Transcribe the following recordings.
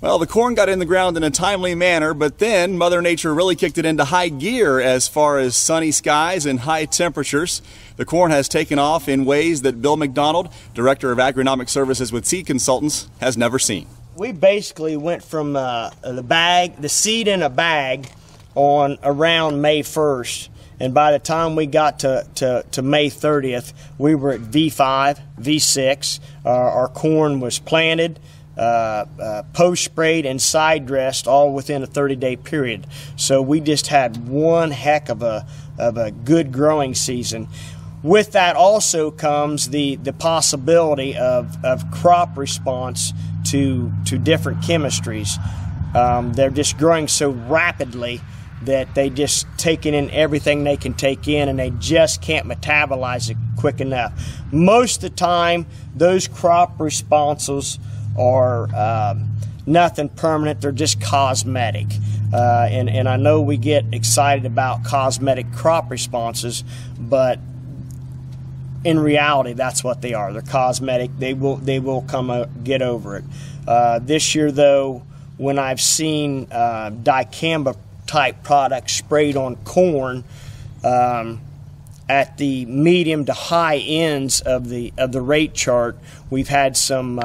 Well, the corn got in the ground in a timely manner, but then Mother Nature really kicked it into high gear as far as sunny skies and high temperatures. The corn has taken off in ways that Bill McDonald, Director of Agronomic Services with Seed Consultants, has never seen. We basically went from the seed in a bag on around May 1st. And by the time we got to May 30th, we were at V5, V6. Our corn was planted, post-sprayed and side-dressed all within a 30-day period. So we just had one heck of a good growing season. With that also comes the possibility of crop response to different chemistries. They're just growing so rapidly that they just taking in everything they can take in, and they just can't metabolize it quick enough. Most of the time, those crop responses are nothing permanent. They're just cosmetic. And I know we get excited about cosmetic crop responses, but in reality, that's what they are. They're cosmetic. They will get over it. This year, though, when I've seen dicamba type products sprayed on corn at the medium to high ends of the rate chart, we've had some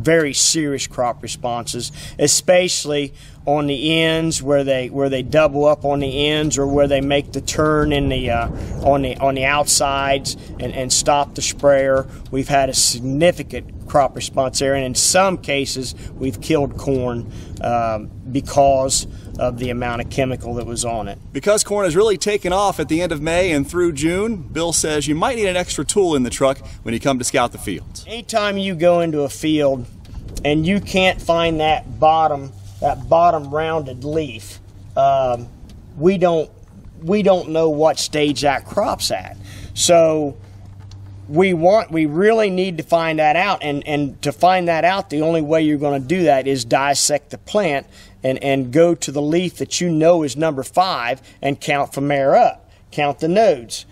very serious crop responses, especially on the ends where they double up on the ends, or where they make the turn in the on the outsides and stop the sprayer. We've had a significant crop response there, and in some cases we've killed corn because of the amount of chemical that was on it. Because corn has really taken off at the end of May and through June, Bill says you might need an extra tool in the truck when you come to scout the fields. Anytime you go into a field and you can't find that bottom rounded leaf, we don't know what stage that crop's at. So we really need to find that out, and to find that out, the only way you're going to do that is dissect the plant and go to the leaf that you know is number 5 and count from there up. Count the nodes.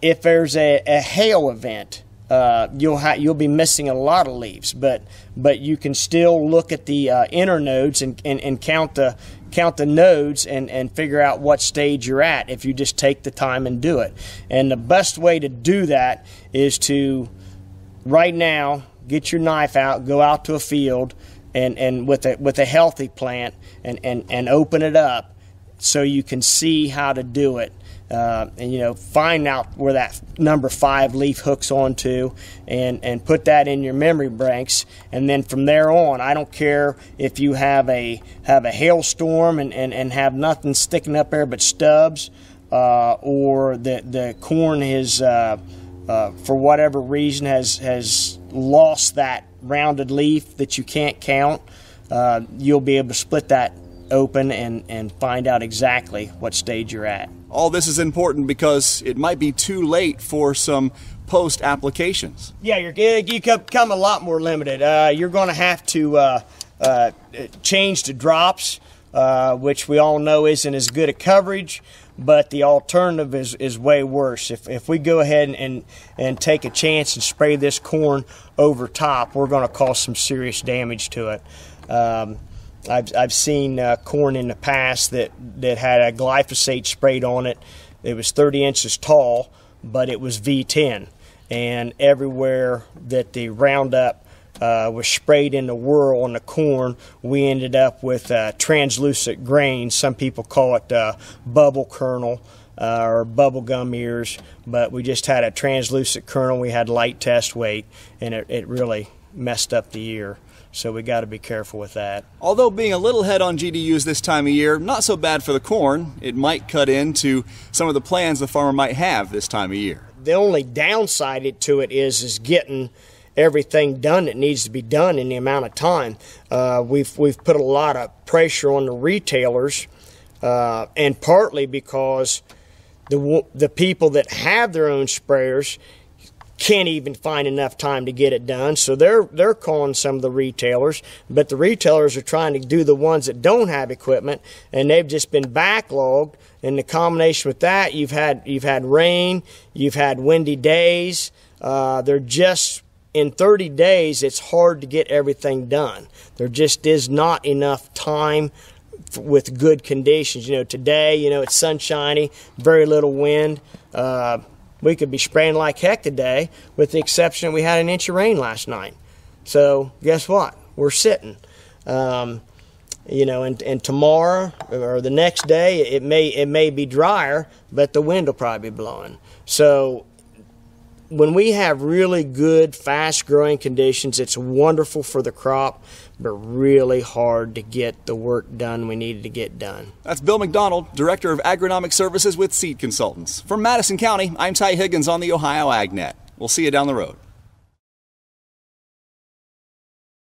If there's a hail event, you'll be missing a lot of leaves, but you can still look at the inner nodes and count the nodes and figure out what stage you're at if you just take the time and do it. And the best way to do that is to, right now, get your knife out, go out to a field and with a healthy plant and open it up so you can see how to do it. And find out where that number 5 leaf hooks onto, and put that in your memory banks. And then from there on, I don't care if you have a hailstorm and have nothing sticking up there but stubs, or the corn is for whatever reason has lost that rounded leaf that you can't count. You'll be able to split that open and find out exactly what stage you're at. All this is important because it might be too late for some post applications. Yeah, you become a lot more limited. You're going to have to change to drops, which we all know isn't as good a coverage, but the alternative is way worse. If we go ahead and take a chance and spray this corn over top, we're going to cause some serious damage to it. I've seen corn in the past that had a glyphosate sprayed on it. It was 30 inches tall, but it was V10. And everywhere that the Roundup was sprayed in the whirl on the corn, we ended up with translucent grains. Some people call it bubble kernel or bubble gum ears, but we just had a translucent kernel. We had light test weight, and it really messed up the ear. So we got to be careful with that. Although being a little head on GDUs this time of year, not so bad for the corn. It might cut into some of the plans the farmer might have this time of year. The only downside to it is getting everything done that needs to be done in the amount of time. We've put a lot of pressure on the retailers, and partly because the people that have their own sprayers can't even find enough time to get it done, so they're calling some of the retailers, but the retailers are trying to do the ones that don't have equipment, and they've just been backlogged. And the combination with that, you've had rain, you've had windy days. They're just in 30 days, it's hard to get everything done. There just is not enough time with good conditions. Today, it's sunshiny, very little wind. We could be spraying like heck today, with the exception we had an inch of rain last night. So guess what? We're sitting. And tomorrow or the next day, it may be drier, but the wind will probably be blowing. So when we have really good, fast-growing conditions, it's wonderful for the crop, but really hard to get the work done we needed to get done. That's Bill McDonald, Director of Agronomic Services with Seed Consultants. From Madison County, I'm Ty Higgins on the Ohio AgNet. We'll see you down the road.